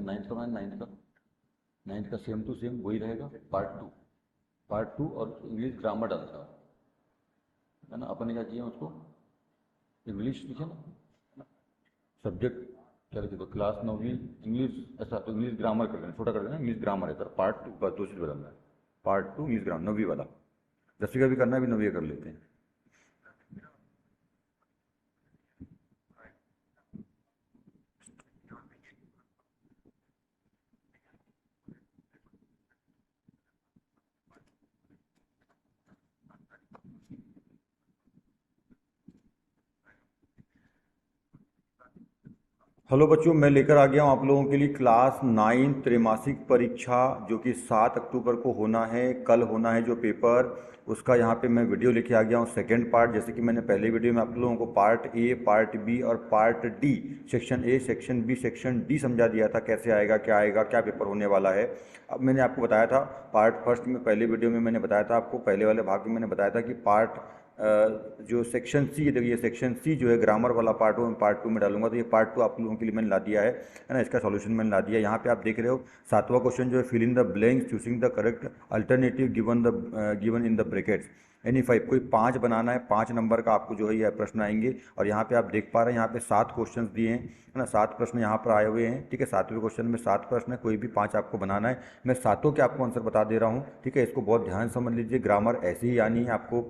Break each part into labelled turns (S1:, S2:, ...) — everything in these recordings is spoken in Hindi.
S1: नाइन्थ का मैंने नाइन्थ का सेम टू सेम वही रहेगा, पार्ट टू और इंग्लिश ग्रामर डालता है ना। अपन ने क्या किया उसको इंग्लिश लिखे ना, सब्जेक्ट क्या लिखे तो क्लास 9वीं इंग्लिश, ऐसा तो इंग्लिश ग्रामर कर लेना, छोटा कर लेना, इंग्लिश ग्रामर है सर, पार्ट टू, बस दो चीज़ बदलना है, पार्ट टू इंग्लिश ग्रामर 9वीं वाला। 10वीं का भी करना है, अभी 9वीं का कर लेते हैं। हेलो बच्चों, मैं लेकर आ गया हूँ आप लोगों के लिए क्लास 9 त्रैमासिक परीक्षा, जो कि 7 अक्टूबर को होना है, कल होना है जो पेपर, उसका यहाँ पे मैं वीडियो लेके आ गया हूँ सेकंड पार्ट। जैसे कि मैंने पहले वीडियो में आप लोगों को पार्ट ए, पार्ट बी और part D, section A, section B, section D समझा दिया था, कैसे आएगा, क्या पेपर होने वाला है। अब मैंने आपको बताया था पार्ट फर्स्ट में, पहले वीडियो में मैंने बताया था आपको, पहले वाले भाग में मैंने बताया था कि जो सेक्शन सी, देखिए सेक्शन सी जो है ग्रामर वाला पार्ट हो, मैं पार्ट 2 में डालूंगा, तो ये पार्ट 2 आप लोगों के लिए मैंने ला दिया है ना। इसका सॉल्यूशन मैंने ला दिया। यहाँ पे आप देख रहे हो 7वां क्वेश्चन जो है, fill in the blanks choosing the correct alternative given in the brackets any 5, कोई 5 बनाना है, 5 नंबर का आपको जो है यह प्रश्न आएंगे। और यहाँ पे आप देख पा रहे हैं, यहाँ पे 7 क्वेश्चन दिए हैं, है ना, 7 प्रश्न यहाँ पर आए हुए हैं, ठीक है। 7वें क्वेश्चन में 7 प्रश्न है, कोई भी 5 आपको बनाना है। मैं सातों के आपको आंसर बता दे रहा हूँ, ठीक है। इसको बहुत ध्यान समझ लीजिए, ग्रामर ऐसे ही आनी है आपको।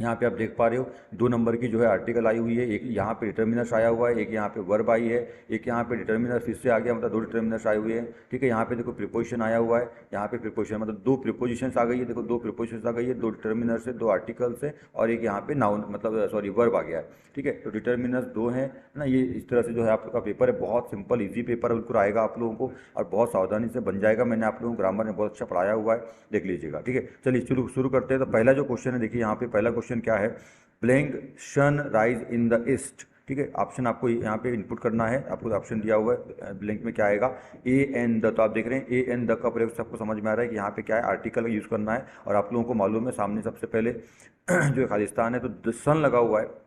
S1: यहाँ पे आप देख पा रहे हो 2 नंबर की जो है आर्टिकल आई हुई है, एक यहाँ पे डिटर्मिनर्स आया हुआ है, एक यहाँ पे वर्ब आई है, एक यहाँ पे डिटर्मिनर फिर से आ गया, मतलब 2 डिटर्मिनर्स आए हुए हैं, ठीक है। यहाँ पे देखो प्रीपोजिशन आया हुआ है, यहाँ पे प्रीपोजिशन मतलब 2 प्रीपोजिशंस आ गई है, देखो 2 प्रीपोजिशंस आ गई है, 2 डिटर्मिनर से, 2 आर्टिकल से, और एक यहाँ पे नाउन मतलब सॉरी वर्ब आ गया है, ठीक है। तो डिटर्मिनर्स 2 हैं ना। ये इस तरह से जो है आपका पेपर है, बहुत सिंपल ईजी पेपर बिल्कुल आएगा आप लोगों को, और बहुत सावधानी से बन जाएगा। मैंने आप लोगों को ग्रामर में बहुत अच्छा पढ़ाया हुआ है, देख लीजिएगा, ठीक है। चलिए शुरू करते हैं। तो पहला जो क्वेश्चन है, देखिए यहाँ पे पहला क्वेश्चन क्या है, blank sun rise in the east, ठीक है। ऑप्शन आपको यहाँ पे इनपुट करना है, आपको ऑप्शन दिया हुआ है, ब्लैंक में क्या आएगा, ए एन द। तो आप देख रहे हैं ए एन द का प्रयोग सबको समझ में आ रहा है कि यहाँ पे क्या है, आर्टिकल का यूज़ करना है। और आप लोगों को मालूम है सामने सबसे पहले जो है खालिस्तान है, तो सन लगा हुआ है।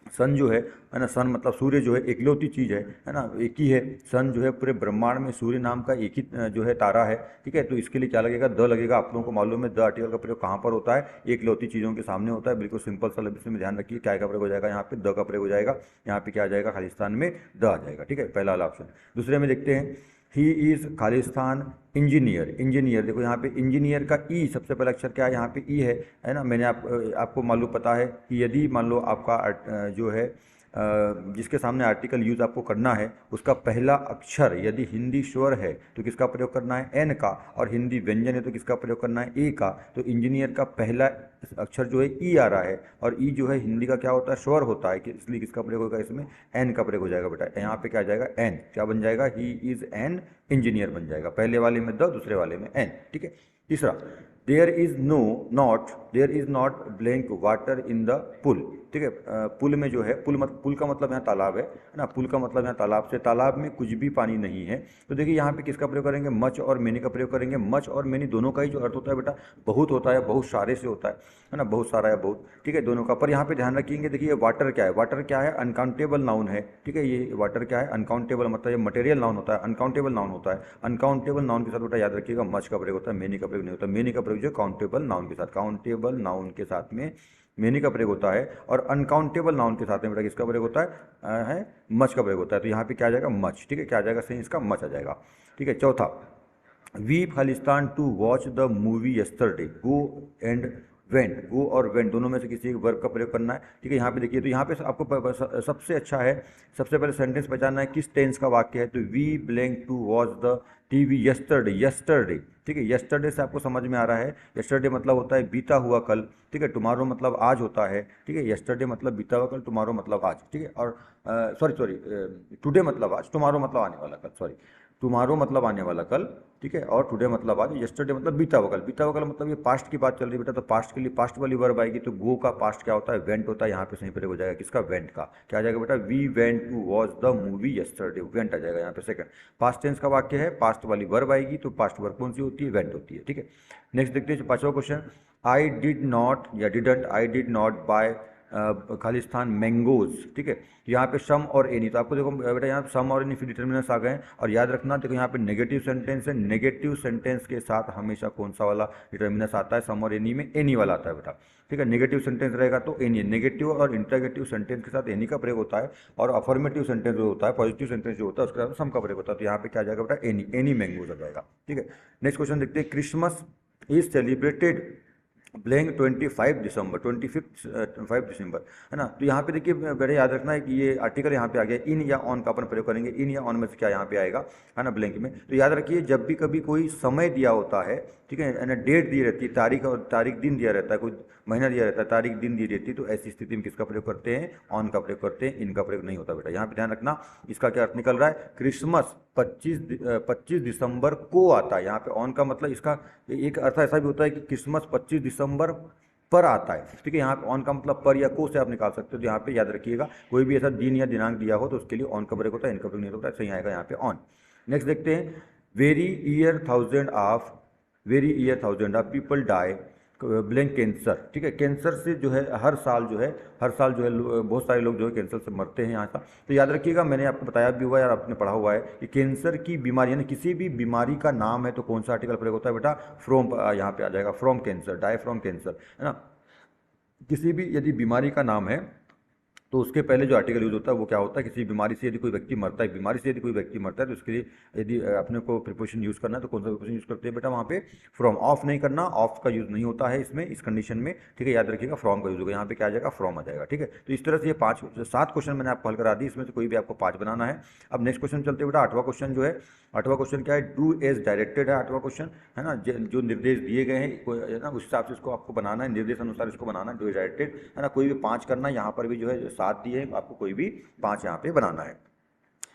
S1: सन जो है ना, सन मतलब सूर्य जो है एकलौती चीज़ है ना, एक ही है। सन जो है पूरे ब्रह्मांड में सूर्य नाम का एक ही जो है तारा है, ठीक है। तो इसके लिए क्या लगेगा, द लगेगा। आप लोगों को मालूम है द आर्टिकल का प्रयोग कहाँ पर होता है, एकलौती चीज़ों के सामने होता है, बिल्कुल सिंपल सा लफ्ज़ में ध्यान रखिए, क्या का प्रयोग हो जाएगा, यहाँ पे द का प्रयोग हो जाएगा, यहाँ पे क्या आ जाएगा, खालिस्तान में द आ जाएगा, ठीक है, पहला वाला ऑप्शन। दूसरे में देखते हैं, he is Khalistan engineer. Engineer देखो यहाँ पे इंजीनियर का ई, सबसे पहला अक्षर क्या है, यहाँ पे ई है ना। मैंने आपको मालूम पता है कि यदि मान लो आपका जो है जिसके सामने आर्टिकल यूज आपको करना है, उसका पहला अक्षर यदि हिंदी स्वर है तो किसका प्रयोग करना है, एन का, और हिंदी व्यंजन है तो किसका प्रयोग करना है, ए का। तो इंजीनियर का पहला अक्षर जो है ई आ रहा है, और ई जो है हिंदी का क्या होता है, स्वर होता है, इसलिए किसका प्रयोग होगा, इसमें एन का प्रयोग हो जाएगा बेटा। यहाँ पे क्या आ जाएगा, एन, क्या बन जाएगा, ही इज एन इंजीनियर बन जाएगा। पहले वाले में द, दूसरे वाले में एन, ठीक है। तीसरा, there is not blank water in the pool, ठीक है। पुल में जो है, पुल का मतलब यहाँ तालाब है ना, पुल का मतलब यहाँ तालाब से, तालाब में कुछ भी पानी नहीं है। तो देखिए यहाँ पे किसका प्रयोग करेंगे, मच और मेनी का प्रयोग करेंगे। मच और मेनी दोनों का ही जो अर्थ होता है बेटा, बहुत होता है, बहुत सारे से होता है ना, बहुत सारा या बहुत, ठीक है, दोनों का। पर यहाँ पे ध्यान रखेंगे, देखिए वाटर क्या है, वाटर क्या है, अनकाउंटेबल नाउन है, ठीक है। ये वाटर क्या है, अनकाउंटेबल, मतलब ये मटेरियल नाउन होता है, अनकाउंटेबल नाउन होता है। अनकाउंटेबल नाउन के साथ बेटा याद रखिएगा मच का प्रयोग होता है, मेनी का प्रयोग नहीं होता। मेनी का प्रयोग जो काउंटेबल नाउन के साथ, काउंटेबल नाउन के साथ में मेनी का प्रयोग होता है, और अनकाउंटेबल नाउन के साथ में बेटा किसका प्रयोग होता है मच का प्रयोग होता है। तो यहाँ पे क्या आ जाएगा, मच, ठीक है, क्या आ जाएगा, सही इसका मच आ जाएगा, ठीक है। चौथा, वी खालिस्तान to watch the movie yesterday, go and went, go और वेंट दोनों में से किसी एक वर्ब का प्रयोग करना है, ठीक है। यहाँ पे देखिए, तो यहाँ पे आपको सबसे अच्छा है, सबसे पहले सेंटेंस पहचानना है किस टेंस का वाक्य है। तो we blank to watch the TV yesterday, yesterday, ठीक है। यस्टरडे से आपको समझ में आ रहा है, यस्टरडे मतलब होता है बीता हुआ कल, ठीक है। टुमारो मतलब आज होता है, ठीक है। यस्टरडे मतलब बीता हुआ कल, टुमारो मतलब आज, ठीक है। और सॉरी टुडे मतलब आज, टुमारो मतलब आने वाला कल, सॉरी, टुमारो मतलब आने वाला कल, ठीक है, और टुडे मतलब आज। यस्टरडे मतलब बीता हुआ कल, बीता हुआ कल मतलब ये पास्ट की बात चल रही है बेटा, तो पास्ट के लिए पास्ट वाली वर्ब आएगी, तो गो का पास्ट क्या होता है, वेंट होता है। यहाँ पे सही प्रयोग हो जाएगा किसका, वेंट का। क्या आ जाएगा बेटा, we went to watch the movie yesterday, went आ जाएगा यहाँ पे सेकंड। पास्ट टेंस का वाक्य है, पास्ट वाली वर्ब आएगी, तो पास्ट वर्ब कौन सी होती है, वेंट होती है, ठीक है। नेक्स्ट देखते हैं 5वां क्वेश्चन, आई डिड नॉट या didn't, I did not buy खालिस्तान मैंगोज, ठीक है। तो यहाँ पे सम और एनी, तो आपको देखो बेटा यहाँ सम और एनी फिर डिटर्मिनेंट्स आ गए हैं। और याद रखना देखो यहाँ पे नेगेटिव सेंटेंस है, नेगेटिव सेंटेंस के साथ हमेशा कौन सा वाला डिटर्मिनेंट्स आता है, सम और एनी में एनी वाला आता है बेटा, ठीक है। नेगेटिव सेंटेंस रहेगा तो एनी, नेगेटिव और इंटरगेटिव सेंटेंस के साथ एनी का प्रयोग होता है, और अफर्मेटिव सेंटेंस जो होता है, पॉजिटिव सेंटेंस जो होता है उसके साथ सम का प्रयोग होता है। तो यहाँ पे क्या आ जाएगा बेटा, एनी, एनी मैंगोज आ जाएगा, ठीक है। नेक्स्ट क्वेश्चन देखते हैं, क्रिसमस इज सेलिब्रेटेड ब्लैंक 25 दिसंबर, 5 दिसंबर, है ना। तो यहाँ पे देखिए बेटा याद रखना है कि ये आर्टिकल यहाँ पे आ गया, इन या ऑन का अपन प्रयोग करेंगे। इन या ऑन में से क्या यहाँ पे आएगा, है ना, ब्लैंक में। तो याद रखिए जब भी कभी कोई समय दिया होता है, ठीक है ना, डेट दी रहती है, तारीख और तारीख दिन दिया रहता है, कोई महीना दिया रहता है, तारीख दिन दी रहती है, तो ऐसी स्थिति में किसका प्रयोग करते हैं, ऑन का प्रयोग करते हैं, इनका प्रयोग नहीं होता बेटा। यहाँ पे ध्यान रखना, इसका क्या अर्थ निकल रहा है, क्रिसमस 25 दिसंबर को आता है। यहाँ पे ऑन का मतलब इसका एक अर्थ ऐसा भी होता है कि क्रिसमस 25 दिसंबर पर आता है, ठीक है। यहाँ पे ऑन का मतलब पर या को से आप निकाल सकते हो। तो यहाँ पे याद रखिएगा कोई भी ऐसा दिन या दिनांक दिया हो तो उसके लिए ऑन का प्रयोग होता है, इनका प्रयोग नहीं होता है, सही आएगा यहाँ पे ऑन। नेक्स्ट देखते हैं, every year thousand of people die blank cancer, ठीक है। कैंसर से जो है हर साल जो है बहुत सारे लोग जो है कैंसर से मरते हैं यहाँ का। तो याद रखिएगा, मैंने आपको बताया भी हुआ है और आपने पढ़ा हुआ है कि कैंसर की बीमारी यानी किसी भी बीमारी का नाम है तो कौन सा आर्टिकल प्रयोग होता है बेटा, फ्रॉम, यहाँ पे आ जाएगा from cancer, die from cancer, है ना। किसी भी यदि बीमारी का नाम है तो उसके पहले जो आर्टिकल यूज होता है वो क्या होता है, किसी बीमारी से यदि कोई व्यक्ति मरता है, बीमारी से यदि कोई व्यक्ति मरता है तो उसके लिए यदि अपने को प्रिपोजिशन यूज करना है तो कौन सा प्रिपोजिशन यूज करते हैं बेटा, वहाँ पे फ्रॉम। ऑफ नहीं करना, ऑफ का यूज नहीं होता है इसमें, इस कंडीशन में, ठीक है। याद रखिएगा फ्रॉम का यूज होगा, यहाँ पे क्या आ जाएगा, फ्रॉम आ जाएगा, ठीक है। तो इस तरह से ये 7 क्वेश्चन मैंने आपको हल करा दी, इसमें से कोई भी आपको 5 बनाना है। अब नेक्स्ट क्वेश्चन चलते बेटा, 8वां क्वेश्चन जो है, 8वां क्वेश्चन क्या है, डू एज डायरेक्टेड है 8वां क्वेश्चन, है ना। जो निर्देश दिए गए हैं ना उस हिसाब से इसको आपको बनाना है, निर्देश अनुसार इसको बनाना है, डू एज डायरेक्टेड, है ना। कोई भी 5 करना है, यहाँ पर भी जो है 7 दिए हैं, आपको कोई भी 5 यहाँ पे बनाना है,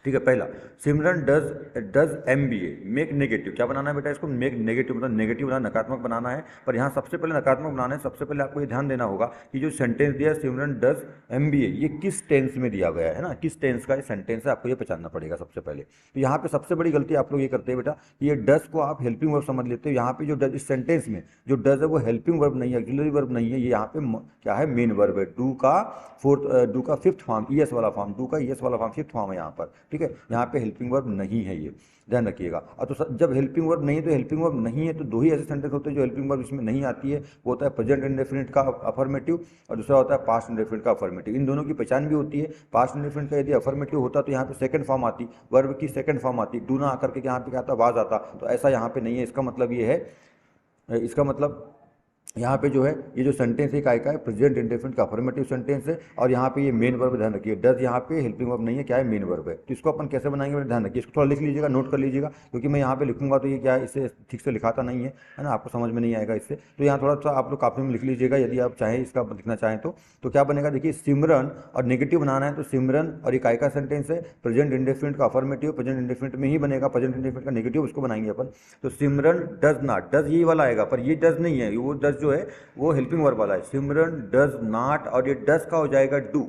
S1: ठीक है। पहला, सिमरन डज MBA मेक नेगेटिव, क्या बनाना है बेटा, इसको मेक नेगेटिव, मतलब नेगेटिव बनाना, नकारात्मक बनाना है। पर यहाँ सबसे पहले नकारात्मक बनाना है, सबसे पहले आपको ये ध्यान देना होगा कि जो सेंटेंस दिया है सिमरन डज MBA, ये किस टेंस में दिया गया है ना, किस टेंस का ये सेंटेंस है, आपको ये पहचानना पड़ेगा सबसे पहले। तो यहाँ पे सबसे बड़ी गलती आप लोग ये करते हैं बेटा, ये डज को आप हेल्पिंग वर्ब समझ लेते हो। यहाँ पे जो डज, इस सेंटेंस में जो डज है वो हेल्पिंग वर्ब नहीं है, ऑक्सिलरी वर्ब नहीं है, ये यहाँ पे क्या है, मेन वर्ब है। डू का 5th फॉर्म, ES वाला फॉर्म, डू का ES वाला फॉर्म 5th फॉर्म है यहाँ पर, ठीक है। यहाँ पे हेल्पिंग वर्ब नहीं है, ये ध्यान रखिएगा। और तो जब हेल्पिंग वर्ब नहीं है तो हेल्पिंग वर्ब नहीं है तो 2 ही ऐसे सेंटेंस होते हैं जो हेल्पिंग वर्ब इसमें नहीं आती है, वो होता है प्रेजेंट इंडेफिनिट का अफर्मेटिव और दूसरा होता है पास्ट इंडेफिनिट का अफर्मेटिव। इन दोनों की पहचान भी होती है। पास्ट इंडेफिनिट का यदि अफर्मेटिव होता तो यहाँ पे सेकंड फॉर्म आती, वर्ब की सेकंड फॉर्म आती, डू ना आकर के यहाँ पे क्या आता, वाज आता। तो ऐसा यहाँ पे नहीं है। इसका मतलब ये है, इसका मतलब यहाँ पे जो है ये जो सेंटेंस है काय का है, प्रेजेंट इंडेफिनिट का अफर्मेटिव सेंटेंस है। और यहाँ पे ये मेन वर्ब, ध्यान रखिए, डज यहाँ पे हेल्पिंग वर्ब नहीं है, क्या है, मेन वर्ब है। तो इसको अपन कैसे बनाएंगे ध्यान रखिए, इसको थोड़ा लिख लीजिएगा, नोट कर लीजिएगा, क्योंकि मैं यहाँ पे लिखूंगा तो ये क्या है, इसे ठीक से लिखाता नहीं है ना, आपको समझ में नहीं आएगा इससे। तो यहाँ थोड़ा सा आप लोग कापी में लिख लीजिएगा यदि आप चाहें इसका लिखना चाहें तो क्या बनेगा, देखिए सिमरन और नेगेटिव बनाना है तो सिमरन और ये काय का सेंटेंस है, प्रेजेंट इंडेफिनिट का अफर्मेटिव, प्रेजेंट इंडेफिनिट में ही बनेगा, प्रेजेंट इंडेफिनिट का नेगेटिव उसको बनाएंगे अपन। तो सिमरन डज नॉट, डज ये वाला आएगा, पर ये डज नहीं है, वो डज जो है वो हेल्पिंग वर्ब वाला है। सिमरन डज नॉट, और ये डज का हो जाएगा डू,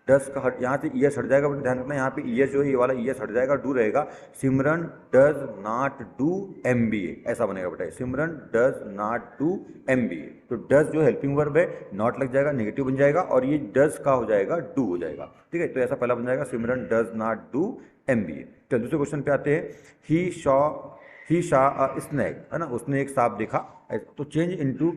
S1: डज का हट, यहाँ से ईएस हट जाएगा, ध्यान रखना यहाँ पे ईएस जो है ये वाला ईएस हट जाएगा, डू रहेगा। सिमरन डज नॉट डू MBA, ऐसा बनेगा बेटा, सिमरन डज नॉट डू MBA। तो डज जो हेल्पिंग वर्ब है, नॉट लग जाएगा, नेगेटिव बन जाएगा, और ये डज का हो जाएगा डू हो जाएगा, ठीक है। तो ऐसा पहला बन जाएगा, सिमरन डज नॉट डू MBA। तो दूसरे क्वेश्चन पे आते हैं, ही शॉ अ स्नैक, है ना, उसने एक सांप देखा। तो change into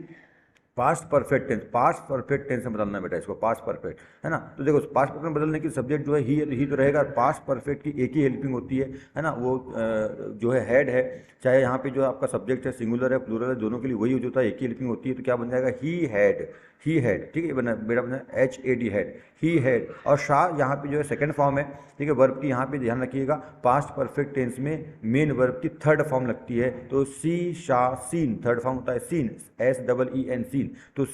S1: past perfect tense, past perfect tense में बदलना बेटा इसको, पास्ट परफेक्ट, है ना। तो देखो पास्ट परफेक्ट में बदलने की सब्जेक्ट जो है ही तो रहेगा। पास्ट परफेक्ट की एक ही हेल्पिंग होती है ना, वो जो है हेड है, चाहे यहाँ पे जो आपका सब्जेक्ट है सिंगुलर है प्लूरल है, दोनों के लिए वही यूज होता है, एक ही हेल्पिंग होती है। तो क्या बन जाएगा, ही हैड, ठीक है, बना बेटा बना HAD हैड, ही हैड। और शाह यहाँ पे जो है सेकंड फॉर्म है, ठीक है, वर्ब की यहाँ पे ध्यान रखिएगा, पास्ट परफेक्ट टेंस में मेन वर्ब की थर्ड फॉर्म लगती है। तो सी शाह सीन, थर्ड फॉर्म होता है सीन, SEEN सीन। तो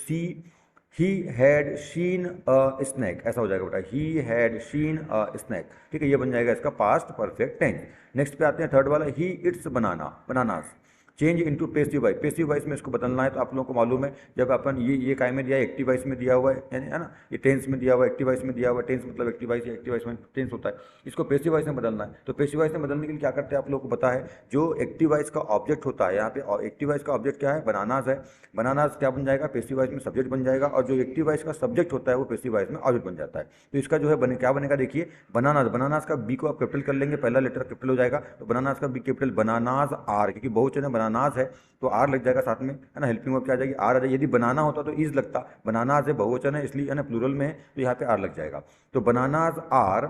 S1: he had sheen a snack, ऐसा हो जाएगा बेटा, he had sheen a snack, ठीक है। ये बन जाएगा इसका पास्ट परफेक्ट टेंस। नेक्स्ट पे आते हैं थर्ड वाला, he eats bananas, change into passive voice, passive voice में इसको बदलना है। तो आप लोगों को मालूम है जब अपन ये काय में दिया है, एक्टिव वॉइस में दिया हुआ है ना, ये टेंस में दिया हुआ है, एक्टिव वॉइस में दिया हुआ है, टेंस मतलब एक्टिव वॉइस या एक्टिव वॉइस में टेंस होता है, इसको पेसिव वॉइस में बदलना है। तो पेसिव वॉइस में बदलने के लिए क्या करते हैं आप लोगों को पता है, जो एक्टिव वॉइस का ऑब्जेक्ट होता है, यहाँ पे एक्टिव वॉइस का ऑब्जेक्ट क्या है, बनानास है, बनानास क्या बन जाएगा, पेसिव वॉइस में सब्जेक्ट बन जाएगा, और जो एक्टिव वॉइस का सब्जेक्ट होता है वो पेसिव वॉइस में ऑब्जेक्ट बन जाता है। तो इसका जो है क्या बनेगा, देखिए बनानास, बनानास का बी को आप कैपिटल कर लेंगे, पहला लेटर कैपिटल हो जाएगा, तो बनानास का बी कैपिटल, बनानास आर, क्योंकि बहुवचन है बनानास है तो आर लग जाएगा साथ में, है ना, हेल्पिंग वर्ब क्या आ जाएगी, आर आ जाएगी। यदि बनाना होता तो इज लगता, बनानास है बहुवचन है इसलिए, है ना, प्लूरल में है तो यहाँ पे आर लग जाएगा। तो बनानास आर,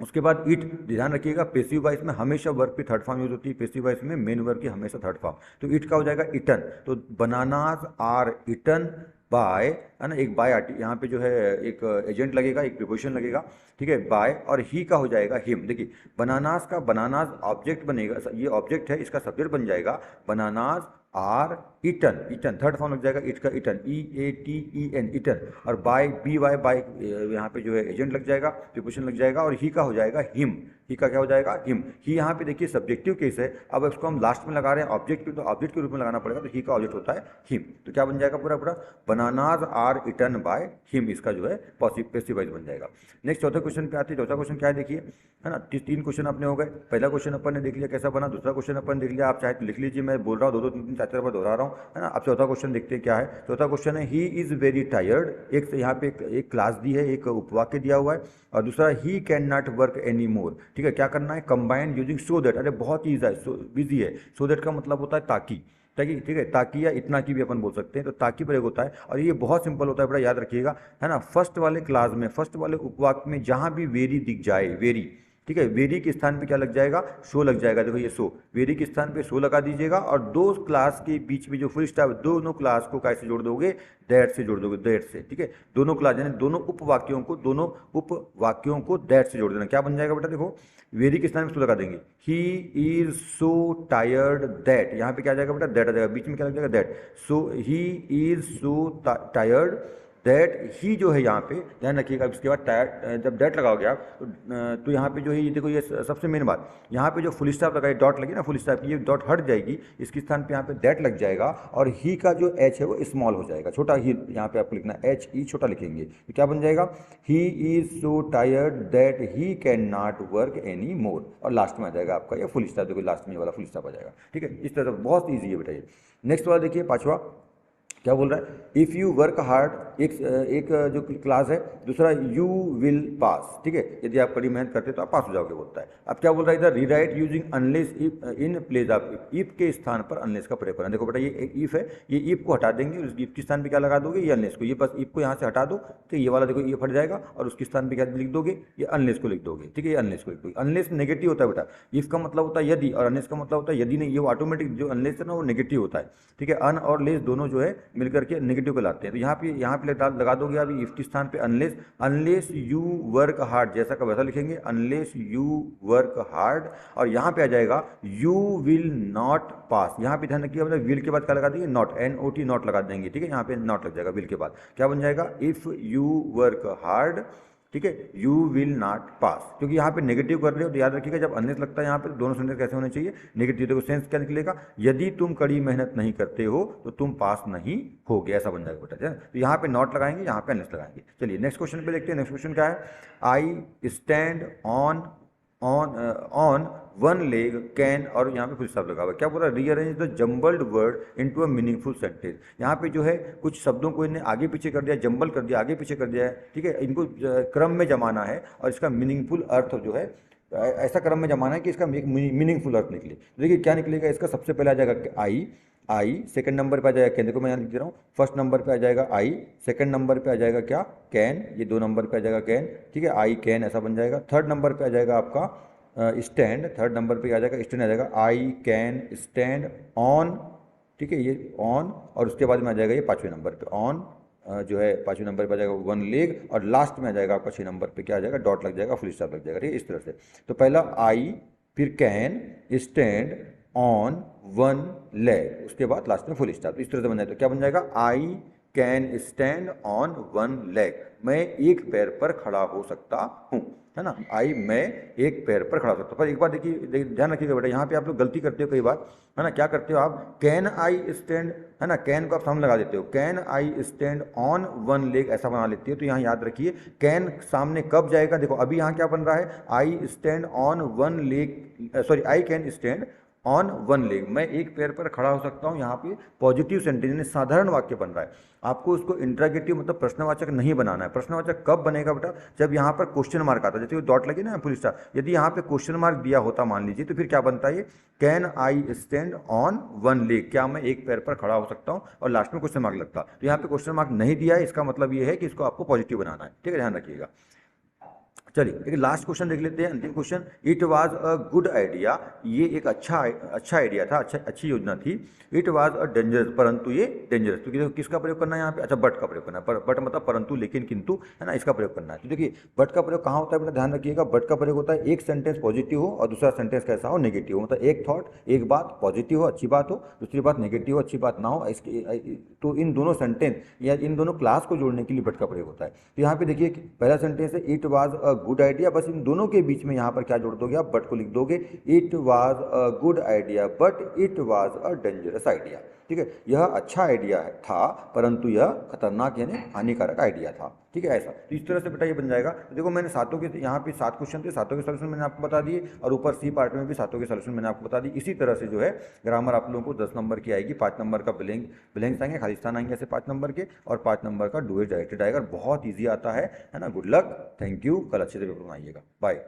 S1: उसके बाद इट, ध्यान रखिएगा पेसिव वॉइस में हमेशा वर्ब की थर्ड फॉर्म यूज होती है, पेसिव वॉइस में मेन वर्ब की हमेशा थर्ड फॉर्म। तो इट का हो जाएगा इटन, तो बनानास आर इटन बाय, है ना, एक बाय यहाँ पे जो है एक एजेंट लगेगा, एक प्रीपोजिशन लगेगा, ठीक है, बाय, और ही का हो जाएगा हिम। देखिए बनानास का बनानास ऑब्जेक्ट बनेगा, ये ऑब्जेक्ट है, इसका सब्जेक्ट बन जाएगा bananas are eaten, eaten third form लग जाएगा इट का, इटन EATEN इटन, और बाय BY बाय यहाँ पे जो है एजेंट लग जाएगा, प्रीपोजिशन लग जाएगा, और ही का हो जाएगा हिम, ही का क्या हो जाएगा, हिम। ही यहाँ पे देखिए सब्जेक्टिव केस है, अब इसको हम लास्ट में लगा रहे हैं ऑब्जेक्ट, तो ऑब्जेक्ट के रूप में लगाना पड़ेगा, तो ही का ऑब्जेक्ट होता है हिम। तो क्या बन जाएगा पूरा पूरा, bananas are eaten by him, इसका जो है पेसिव वॉइस बन जाएगा। नेक्स्ट चौथे क्वेश्चन पे आते हैं। चौथा क्वेश्चन क्या है देखिए, है ना, तीन क्वेश्चन अपने हो गए। पहला क्वेश्चन अपन ने देख लिया कैसा बना, दूसरा क्वेश्चन अपन देख लिया, आप चाहे तो लिख लीजिए, मैं बोल रहा हूँ 2-2 3-3 4 बार दोहरा रहा हूँ, है ना। अब चौथा क्वेश्चन देखते हैं क्या है। चौथा क्वेश्चन है ही इज वेरी टायर्ड, एक यहाँ पे एक क्लास दी है, एक उपवाक्य दिया हुआ है, और दूसरा he can not work any more, ठीक है, क्या करना है, कंबाइन यूजिंग सो दैट, अरे बहुत ईजी है, बिजी है, सो दैट का मतलब होता है ताकि, ताकि, ठीक है, ताकि या इतना की भी अपन बोल सकते हैं, तो ताकि प्रयोग होता है, और ये बहुत सिंपल होता है, बड़ा याद रखिएगा, है ना। फर्स्ट वाले क्लास में, फर्स्ट वाले उपवाक्य में जहां भी वेरी दिख जाए, वेरी, ठीक है, वेरी के स्थान पे क्या लग जाएगा, शो लग जाएगा। देखो ये शो, वेरी के स्थान पे शो लगा दीजिएगा, और दो क्लास के बीच में जो फुल स्टॉप, दोनों क्लास को कैसे जोड़ दोगे, दैट से जोड़ दोगे, दैट से, ठीक है, दोनों क्लास यानी दोनों उपवाक्यों को दैट से जोड़ देना। क्या बन जाएगा बेटा, देखो वेरी के स्थान में शो लगा देंगे, ही इज सो टायर्ड दैट, यहाँ पे क्या आ जाएगा बेटा, दैट आ जाएगा, बीच में क्या लग जाएगा, that, so he is so tired that, he जो है यहाँ पे ध्यान रखिएगा, इसके बाद टायर, जब दैट लगाओगे आप तो यहाँ पे जो है ये देखो, ये सबसे मेन बात, यहाँ पे जो फुल स्टॉप लगाए, डॉट लगी ना फुल स्टॉप, ये डॉट हट जाएगी, इसके स्थान पे यहाँ पे दैट लग जाएगा, और ही का जो एच है वो स्मॉल हो जाएगा, छोटा ही, यहाँ पे आपको लिखना HE छोटा लिखेंगे, तो क्या बन जाएगा, ही is so tired that he can not work any more, और लास्ट में आ जाएगा आपका ये फुल स्टॉप, देखो लास्ट में वाला फुल स्टॉप आ जाएगा, ठीक है। इस तरह से बहुत ईजी है बेटा ये। नेक्स्ट वाला देखिए पांचवा क्या बोल रहा है, इफ़ यू वर्क हार्ड, एक जो क्लास है, दूसरा यू विल पास, ठीक है, यदि आप कड़ी मेहनत करते तो आप पास हो जाओगे बोलता है। अब क्या बोल रहा है इधर, rewrite using unless in place of if के स्थान पर अनलेस का प्रयोग करना। देखो बेटा ये इफ है, ये इफ को हटा देंगे, उस इफ के स्थान पे क्या लगा दोगे, ये अनलेस को, ये बस इफ को यहाँ से हटा दो, तो ये वाला देखो ये फट जाएगा, और उसके स्थान पे क्या लिख दोगे, ये अनलेस को लिख दोगे, ठीक है, ये अनलेस को लिख दोगे। अनलेस नेगेटिव होता है बेटा, इफ का मतलब होता है यदि, और अनलेस का मतलब होता है यदि नहीं, ये ऑटोमेटिक जो अनलेस है ना वो नेगेटिव होता है, ठीक है, अन और लेस दोनों जो है मिलकर के नेगेटिव को लाते हैं। तो यहाँ पे लगा दोगे अभी इफ के स्थान पे unless, unless you work hard, जैसा का वैसा लिखेंगे, अनलेस यू वर्क हार्ड, और यहाँ पे आ जाएगा यू विल नॉट पास। यहाँ पे ध्यान रखिएगा, मतलब विल के बाद क्या लगा देंगे, नॉट, NOT नॉट लगा देंगे, ठीक है, यहाँ पे नॉट लग जाएगा विल के बाद। क्या बन जाएगा, इफ यू वर्क हार्ड, ठीक है, यू विल नॉट पास, क्योंकि यहाँ पे नेगेटिव कर रहे हो, तो याद रखिएगा जब अनलेस लगता है यहाँ पे, दोनों सेंटेंस कैसे होने चाहिए, नेगेटिव। देखो सेंस क्या निकलेगा, यदि तुम कड़ी मेहनत नहीं करते हो तो तुम पास नहीं होगे, ऐसा बन जाएगा बेटा। तो यहाँ पे नॉट लगाएंगे, यहाँ पे अनलेस लगाएंगे। चलिए नेक्स्ट क्वेश्चन पे देखते हैं। नेक्स्ट क्वेश्चन क्या है, I stand on one leg can, और यहाँ पे फुल स्टॉप लगा हुआ है। क्या बोल रहा है, rearrange the jumbled word into a meaningful sentence. यहाँ पे जो है कुछ शब्दों को इन्हें आगे पीछे कर दिया, जंबल कर दिया, आगे पीछे कर दिया है, ठीक है, इनको क्रम में जमाना है, और इसका मीनिंगफुल अर्थ जो है ऐसा क्रम में जमाना है कि इसका मीनिंगफुल अर्थ निकले। तो देखिए क्या निकलेगा, इसका सबसे पहले आ जाएगा आई, सेकंड नंबर पे आ जाएगा कैन, देखो मैं यहाँ लिख दे रहा हूँ, फर्स्ट नंबर पे आ जाएगा आई, सेकंड नंबर पे आ जाएगा क्या, कैन, ये 2 नंबर पे आ जाएगा कैन, ठीक है, आई कैन ऐसा बन जाएगा। थर्ड नंबर पे आ जाएगा आपका स्टैंड, थर्ड नंबर पे आ जाएगा स्टैंड, आ जाएगा आई कैन स्टैंड ऑन, ठीक है, ये ऑन, और उसके बाद में आ जाएगा ये 5वें नंबर पे ऑन, जो है 5वें नंबर पे आ जाएगा वन लेग, और लास्ट में आ जाएगा आपका 6 नंबर पे क्या आ जाएगा, डॉट लग जाएगा, फुल स्टॉप लग जाएगा, ठीक है, इस तरह से। तो पहला आई, फिर can stand on one leg, उसके बाद लास्ट में फुल स्टॉप, इस तरह से बन जाएगा। तो क्या बन जाएगा, I can stand on one leg, मैं एक पैर पर खड़ा हो सकता हूँ। है ना, आई मैं एक पैर पर खड़ा हो सकता हूँ। पर एक बात देखिए, ध्यान रखिएगा बेटा, यहाँ पे आप लोग गलती करते हो कई बार, है ना। क्या करते हो आप, कैन आई स्टैंड, है ना, कैन को आप सामने लगा देते हो, can I stand on one leg ऐसा बना लेते हो। तो यहाँ याद रखिए कैन सामने कब जाएगा, देखो अभी यहाँ क्या बन रहा है, I stand on one leg, sorry I can stand on one leg, मैं एक पैर पर खड़ा हो सकता हूँ। यहाँ पे पॉजिटिव सेंटेंस यानी साधारण वाक्य बन रहा है। आपको उसको इंट्रागेटिव मतलब प्रश्नवाचक नहीं बनाना है। प्रश्नवाचक कब बनेगा बेटा, जब यहाँ पर क्वेश्चन मार्क आता है, जैसे डॉट लगे ना पुलिस स्टार, यदि यहाँ पे क्वेश्चन मार्क दिया होता मान लीजिए, तो फिर क्या बनता है, ये can I stand on one leg, क्या मैं एक पैर पर खड़ा हो सकता हूँ, और लास्ट में क्वेश्चन मार्क लगता। तो यहाँ पे क्वेश्चन मार्क नहीं दिया है, इसका मतलब ये है कि इसको आपको पॉजिटिव बनाना है, ठीक है, ध्यान रखिएगा। चलिए एक लास्ट क्वेश्चन देख लेते हैं, अंतिम question. It was a good idea, ये एक अच्छा आइडिया था, अच्छी योजना थी। इट वाज अ डेंजरस, परंतु ये डेंजरस, तो देखो किसका प्रयोग करना है यहाँ पे, अच्छा बट का प्रयोग करना है। बट मतलब परंतु, लेकिन, किंतु, है ना, इसका प्रयोग करना है। तो देखिए बट का प्रयोग कहाँ होता है बेटा, ध्यान रखिएगा। बट का प्रयोग होता है एक सेंटेंस पॉजिटिव हो और दूसरा सेंटेंस कैसा हो, नेगेटिव हो। मतलब एक थॉट, एक बात पॉजिटिव हो, अच्छी बात हो, दूसरी बात नेगेटिव हो, अच्छी बात ना हो, इसके तो इन दोनों सेंटेंस या इन दोनों क्लास को जोड़ने के लिए बट का प्रयोग होता है। तो यहाँ पे देखिए पहला सेंटेंस है it was a good idea, बस इन दोनों के बीच में यहाँ पर क्या जोड़ दोगे आप, बट को लिख दोगे। It was a good idea but it was a dangerous idea, ठीक है। यह अच्छा आइडिया था परंतु यह खतरनाक यानी हानिकारक आइडिया था, ठीक है, ऐसा। तो इस तरह से बेटा ये बन जाएगा। तो देखो मैंने सातों के, यहाँ पे 7 क्वेश्चन थे, सातों के सॉल्यूशन मैंने आपको बता दिए, और ऊपर सी पार्ट में भी सातों के सॉल्यूशन मैंने आपको बता दी। इसी तरह से जो है ग्रामर आप लोगों को 10 नंबर की आएगी, 5 नंबर का ब्लैंक्स आएंगे, खाली स्थान आएंगे ऐसे 5 नंबर के, और 5 नंबर का डू इट डायरेक्टेड आएगा। बहुत ईजी आता है ना। गुड लक, थैंक यू, कल अच्छे से पेपर बनाइएगा, बाय।